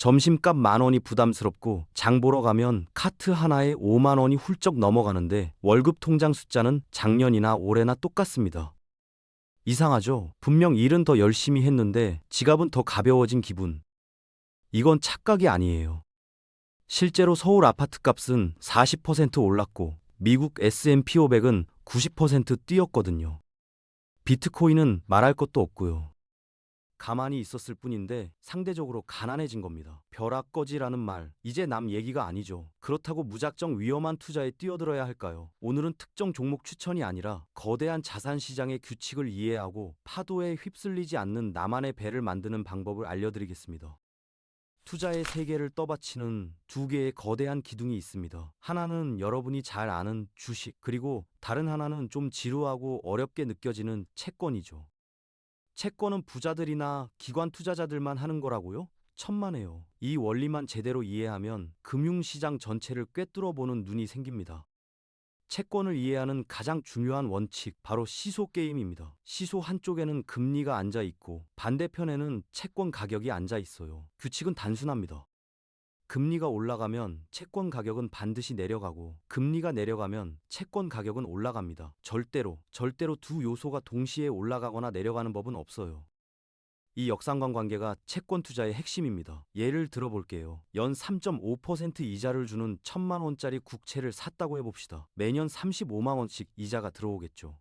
점심값 10,000원이 부담스럽고 장 보러 가면 카트 하나에 5만 원이 훌쩍 넘어가는데 월급 통장 숫자는 작년이나 올해나 똑같습니다. 이상하죠? 분명 일은 더 열심히 했는데 지갑은 더 가벼워진 기분. 이건 착각이 아니에요. 실제로 서울 아파트 값은 40% 올랐고 미국 S&P 500은 90% 뛰었거든요. 비트코인은 말할 것도 없고요. 가만히 있었을 뿐인데 상대적으로 가난해진 겁니다. 벼락 꺼지라는 말, 이제 남 얘기가 아니죠. 그렇다고 무작정 위험한 투자에 뛰어들어야 할까요? 오늘은 특정 종목 추천이 아니라 거대한 자산 시장의 규칙을 이해하고 파도에 휩쓸리지 않는 나만의 배를 만드는 방법을 알려드리겠습니다. 투자의 세계를 떠받치는 두 개의 거대한 기둥이 있습니다. 하나는 여러분이 잘 아는 주식, 그리고 다른 하나는 좀 지루하고 어렵게 느껴지는 채권이죠. 채권은 부자들이나 기관 투자자들만 하는 거라고요? 천만에요. 이 원리만 제대로 이해하면 금융시장 전체를 꿰뚫어 보는 눈이 생깁니다. 채권을 이해하는 가장 중요한 원칙, 바로 시소 게임입니다. 시소 한쪽에는 금리가 앉아 있고 반대편에는 채권 가격이 앉아 있어요. 규칙은 단순합니다. 금리가 올라가면 채권 가격은 반드시 내려가고 금리가 내려가면 채권 가격은 올라갑니다. 절대로 두 요소가 동시에 올라가거나 내려가는 법은 없어요. 이 역상관 관계가 채권 투자의 핵심입니다. 예를 들어볼게요. 연 3.5% 이자를 주는 1,000만 원짜리 국채를 샀다고 해봅시다. 매년 35만 원씩 이자가 들어오겠죠.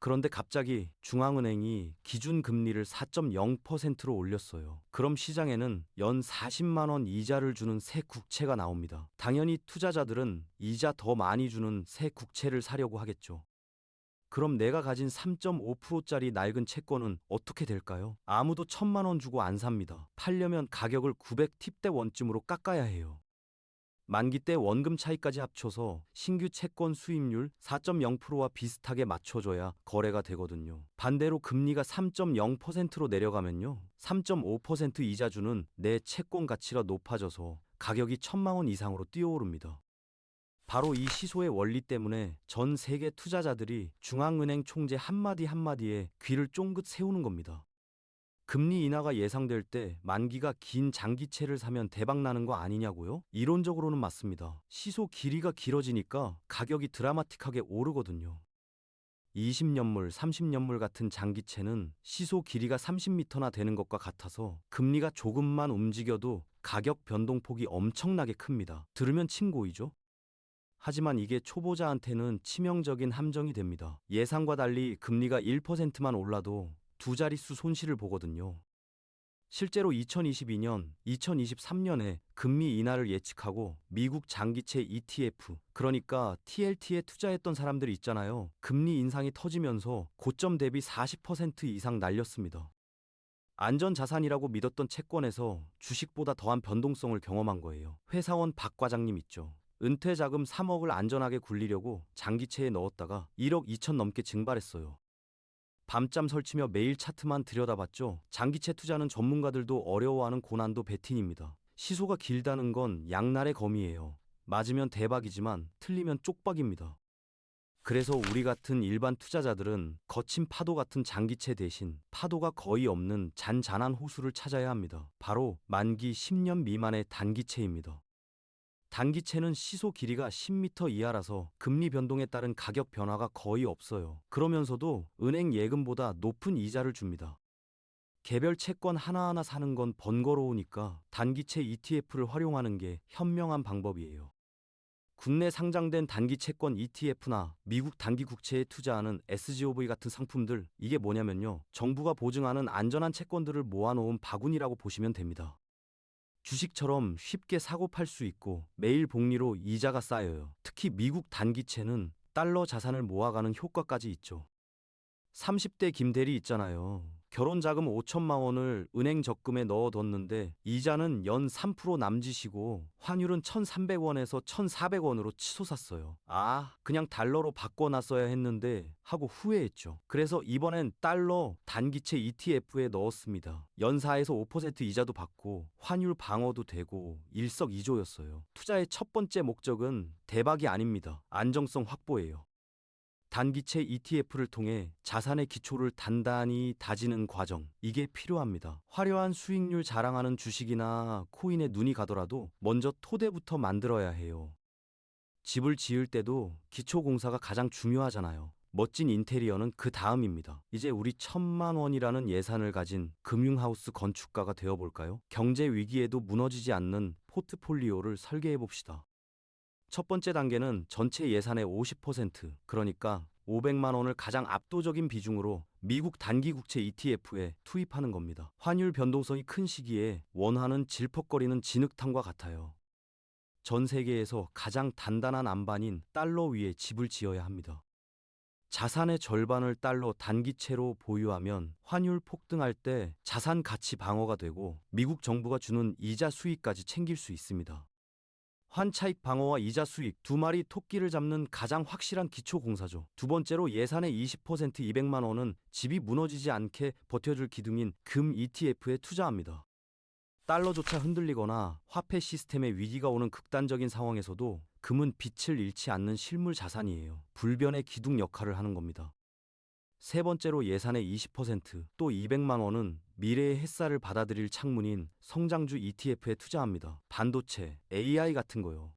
그런데 갑자기 중앙은행이 기준금리를 4.0%로 올렸어요. 그럼 시장에는 연 40만 원 이자를 주는 새 국채가 나옵니다. 당연히 투자자들은 이자 더 많이 주는 새 국채를 사려고 하겠죠. 그럼 내가 가진 3.5%짜리 낡은 채권은 어떻게 될까요? 아무도 1,000만 원 주고 안 삽니다. 팔려면 가격을 900팁대 원쯤으로 깎아야 해요. 만기 때 원금 차익까지 합쳐서 신규 채권 수익률 4.0%와 비슷하게 맞춰줘야 거래가 되거든요. 반대로 금리가 3.0%로 내려가면요. 3.5% 이자 주는 내 채권 가치가 높아져서 가격이 1,000만 원 이상으로 뛰어오릅니다. 바로 이 시소의 원리 때문에 전 세계 투자자들이 중앙은행 총재 한마디 한마디에 귀를 쫑긋 세우는 겁니다. 금리 인하가 예상될 때 만기가 긴 장기채를 사면 대박 나는 거 아니냐고요? 이론적으로는 맞습니다. 시소 길이가 길어지니까 가격이 드라마틱하게 오르거든요. 20년물, 30년물 같은 장기채는 시소 길이가 30m나 되는 것과 같아서 금리가 조금만 움직여도 가격 변동폭이 엄청나게 큽니다. 들으면 침고이죠? 하지만 이게 초보자한테는 치명적인 함정이 됩니다. 예상과 달리 금리가 1%만 올라도 두 자릿수 손실을 보거든요. 실제로 2022년, 2023년에 금리 인하를 예측하고 미국 장기채 ETF, 그러니까 TLT에 투자했던 사람들이 있잖아요. 금리 인상이 터지면서 고점 대비 40% 이상 날렸습니다. 안전자산이라고 믿었던 채권에서 주식보다 더한 변동성을 경험한 거예요. 회사원 박 과장님 있죠. 은퇴 자금 3억을 안전하게 굴리려고 장기채에 넣었다가 1억 2천 넘게 증발했어요. 밤잠 설치며 매일 차트만 들여다봤죠. 장기채 투자는 전문가들도 어려워하는 고난도 배팅입니다. 시소가 길다는 건 양날의 검이에요. 맞으면 대박이지만 틀리면 쪽박입니다. 그래서 우리 같은 일반 투자자들은 거친 파도 같은 장기채 대신 파도가 거의 없는 잔잔한 호수를 찾아야 합니다. 바로 만기 10년 미만의 단기채입니다. 단기채는 시소 길이가 10m 이하라서 금리 변동에 따른 가격 변화가 거의 없어요. 그러면서도 은행 예금보다 높은 이자를 줍니다. 개별 채권 하나하나 사는 건 번거로우니까 단기채 ETF를 활용하는 게 현명한 방법이에요. 국내 상장된 단기 채권 ETF나 미국 단기 국채에 투자하는 SGOV 같은 상품들, 이게 뭐냐면요. 정부가 보증하는 안전한 채권들을 모아놓은 바구니라고 보시면 됩니다. 주식처럼 쉽게 사고 팔 수 있고 매일 복리로 이자가 쌓여요. 특히 미국 단기채는 달러 자산을 모아가는 효과까지 있죠. 30대 김대리 있잖아요. 결혼 자금 5천만 원을 은행 적금에 넣어뒀는데 이자는 연 3% 남짓이고 환율은 1,300원에서 1,400원으로 치솟았어요. 아, 그냥 달러로 바꿔놨어야 했는데 하고 후회했죠. 그래서 이번엔 달러 단기채 ETF에 넣었습니다. 연 4에서 5% 이자도 받고 환율 방어도 되고 일석이조였어요. 투자의 첫 번째 목적은 대박이 아닙니다. 안정성 확보예요. 단기채 ETF를 통해 자산의 기초를 단단히 다지는 과정, 이게 필요합니다. 화려한 수익률 자랑하는 주식이나 코인에 눈이 가더라도 먼저 토대부터 만들어야 해요. 집을 지을 때도 기초공사가 가장 중요하잖아요. 멋진 인테리어는 그 다음입니다. 이제 우리 1,000만 원이라는 예산을 가진 금융하우스 건축가가 되어볼까요? 경제 위기에도 무너지지 않는 포트폴리오를 설계해 봅시다. 첫 번째 단계는 전체 예산의 50%, 그러니까 500만 원을 가장 압도적인 비중으로 미국 단기 국채 ETF에 투입하는 겁니다. 환율 변동성이 큰 시기에 원화는 질퍽거리는 진흙탕과 같아요. 전 세계에서 가장 단단한 안반인 달러 위에 집을 지어야 합니다. 자산의 절반을 달러 단기채로 보유하면 환율 폭등할 때 자산 가치 방어가 되고 미국 정부가 주는 이자 수익까지 챙길 수 있습니다. 환차익 방어와 이자 수익, 두 마리 토끼를 잡는 가장 확실한 기초 공사죠. 두 번째로 예산의 20% 200만 원은 집이 무너지지 않게 버텨줄 기둥인 금 ETF에 투자합니다. 달러조차 흔들리거나 화폐 시스템에 위기가 오는 극단적인 상황에서도 금은 빛을 잃지 않는 실물 자산이에요. 불변의 기둥 역할을 하는 겁니다. 세 번째로 예산의 20%, 또 200만 원은 미래의 햇살을 받아들일 창문인 성장주 ETF에 투자합니다. 반도체, AI 같은 거요.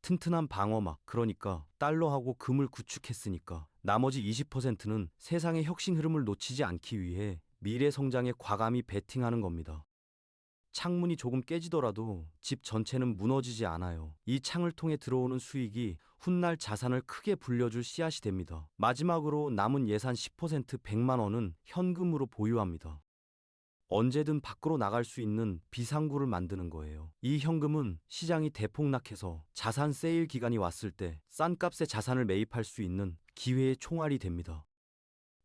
튼튼한 방어막, 그러니까 달러하고 금을 구축했으니까 나머지 20%는 세상의 혁신 흐름을 놓치지 않기 위해 미래 성장에 과감히 베팅하는 겁니다. 창문이 조금 깨지더라도 집 전체는 무너지지 않아요. 이 창을 통해 들어오는 수익이 훗날 자산을 크게 불려줄 씨앗이 됩니다. 마지막으로 남은 예산 10% 100만 원은 현금으로 보유합니다. 언제든 밖으로 나갈 수 있는 비상구를 만드는 거예요. 이 현금은 시장이 대폭락해서 자산 세일 기간이 왔을 때 싼 값에 자산을 매입할 수 있는 기회의 총알이 됩니다.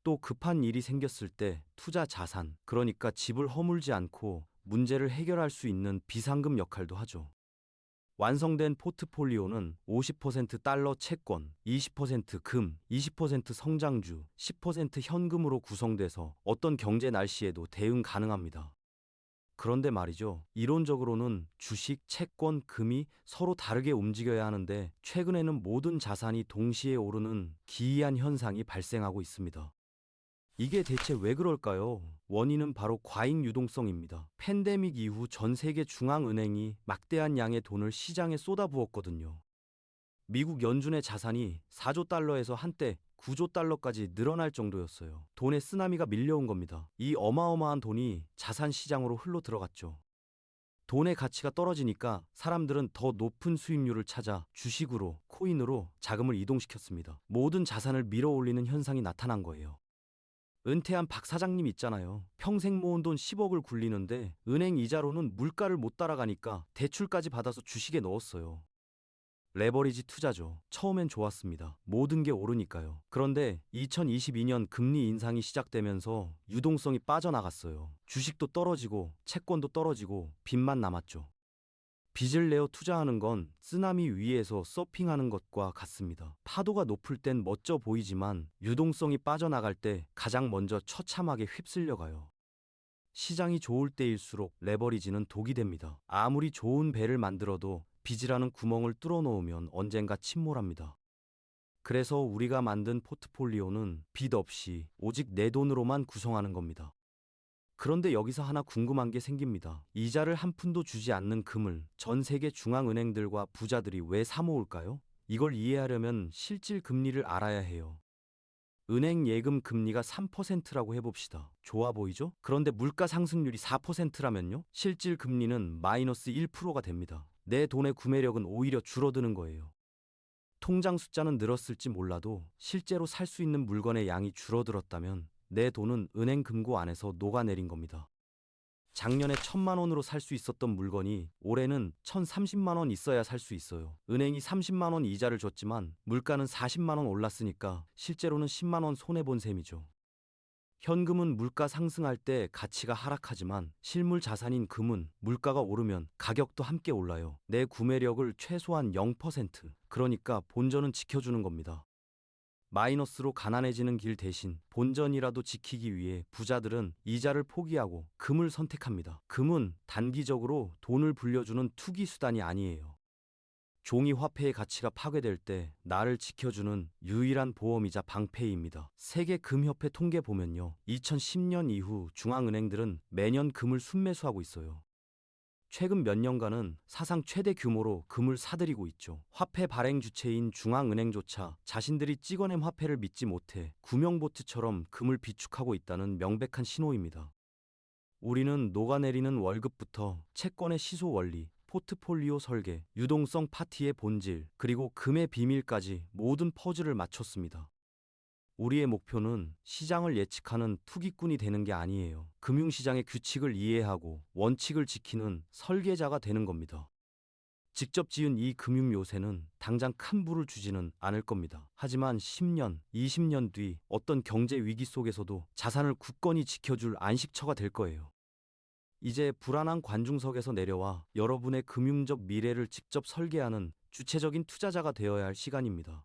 또 급한 일이 생겼을 때 투자 자산, 그러니까 집을 허물지 않고 문제를 해결할 수 있는 비상금 역할도 하죠. 완성된 포트폴리오는 50% 달러 채권, 20% 금, 20% 성장주, 10% 현금으로 구성돼서 어떤 경제 날씨에도 대응 가능합니다. 그런데 말이죠. 이론적으로는 주식, 채권, 금이 서로 다르게 움직여야 하는데 최근에는 모든 자산이 동시에 오르는 기이한 현상이 발생하고 있습니다. 이게 대체 왜 그럴까요? 원인은 바로 과잉 유동성입니다. 팬데믹 이후 전 세계 중앙은행이 막대한 양의 돈을 시장에 쏟아부었거든요. 미국 연준의 자산이 4조 달러에서 한때 9조 달러까지 늘어날 정도였어요. 돈의 쓰나미가 밀려온 겁니다. 이 어마어마한 돈이 자산 시장으로 흘러 들어갔죠. 돈의 가치가 떨어지니까 사람들은 더 높은 수익률을 찾아 주식으로, 코인으로 자금을 이동시켰습니다. 모든 자산을 밀어올리는 현상이 나타난 거예요. 은퇴한 박 사장님 있잖아요. 평생 모은 돈 10억을 굴리는데 은행 이자로는 물가를 못 따라가니까 대출까지 받아서 주식에 넣었어요. 레버리지 투자죠. 처음엔 좋았습니다. 모든 게 오르니까요. 그런데 2022년 금리 인상이 시작되면서 유동성이 빠져나갔어요. 주식도 떨어지고 채권도 떨어지고 빚만 남았죠. 빚을 내어 투자하는 건 쓰나미 위에서 서핑하는 것과 같습니다. 파도가 높을 땐 멋져 보이지만 유동성이 빠져나갈 때 가장 먼저 처참하게 휩쓸려가요. 시장이 좋을 때일수록 레버리지는 독이 됩니다. 아무리 좋은 배를 만들어도 빚이라는 구멍을 뚫어 놓으면 언젠가 침몰합니다. 그래서 우리가 만든 포트폴리오는 빚 없이 오직 내 돈으로만 구성하는 겁니다. 그런데 여기서 하나 궁금한 게 생깁니다. 이자를 한 푼도 주지 않는 금을 전 세계 중앙은행들과 부자들이 왜 사모을까요? 이걸 이해하려면 실질 금리를 알아야 해요. 은행 예금 금리가 3%라고 해봅시다. 좋아 보이죠? 그런데 물가 상승률이 4%라면요? 실질 금리는 마이너스 1%가 됩니다. 내 돈의 구매력은 오히려 줄어드는 거예요. 통장 숫자는 늘었을지 몰라도 실제로 살 수 있는 물건의 양이 줄어들었다면 내 돈은 은행 금고 안에서 녹아내린 겁니다. 작년에 1,000만 원으로 살 수 있었던 물건이 올해는 1,030만 원 있어야 살 수 있어요. 은행이 30만 원 이자를 줬지만 물가는 40만 원 올랐으니까 실제로는 10만 원 손해본 셈이죠. 현금은 물가 상승할 때 가치가 하락하지만 실물 자산인 금은 물가가 오르면 가격도 함께 올라요. 내 구매력을 최소한 0%, 그러니까 본전은 지켜주는 겁니다. 마이너스로 가난해지는 길 대신 본전이라도 지키기 위해 부자들은 이자를 포기하고 금을 선택합니다. 금은 단기적으로 돈을 불려주는 투기 수단이 아니에요. 종이 화폐의 가치가 파괴될 때 나를 지켜주는 유일한 보험이자 방패입니다. 세계금협회 통계 보면요. 2010년 이후 중앙은행들은 매년 금을 순매수하고 있어요. 최근 몇 년간은 사상 최대 규모로 금을 사들이고 있죠. 화폐 발행 주체인 중앙은행조차 자신들이 찍어낸 화폐를 믿지 못해 구명보트처럼 금을 비축하고 있다는 명백한 신호입니다. 우리는 녹아내리는 월급부터 채권의 시소 원리, 포트폴리오 설계, 유동성 파티의 본질, 그리고 금의 비밀까지 모든 퍼즐을 맞췄습니다. 우리의 목표는 시장을 예측하는 투기꾼이 되는 게 아니에요. 금융시장의 규칙을 이해하고 원칙을 지키는 설계자가 되는 겁니다. 직접 지은 이 금융 요새는 당장 큰 부를 주지는 않을 겁니다. 하지만 10년, 20년 뒤 어떤 경제 위기 속에서도 자산을 굳건히 지켜줄 안식처가 될 거예요. 이제 불안한 관중석에서 내려와 여러분의 금융적 미래를 직접 설계하는 주체적인 투자자가 되어야 할 시간입니다.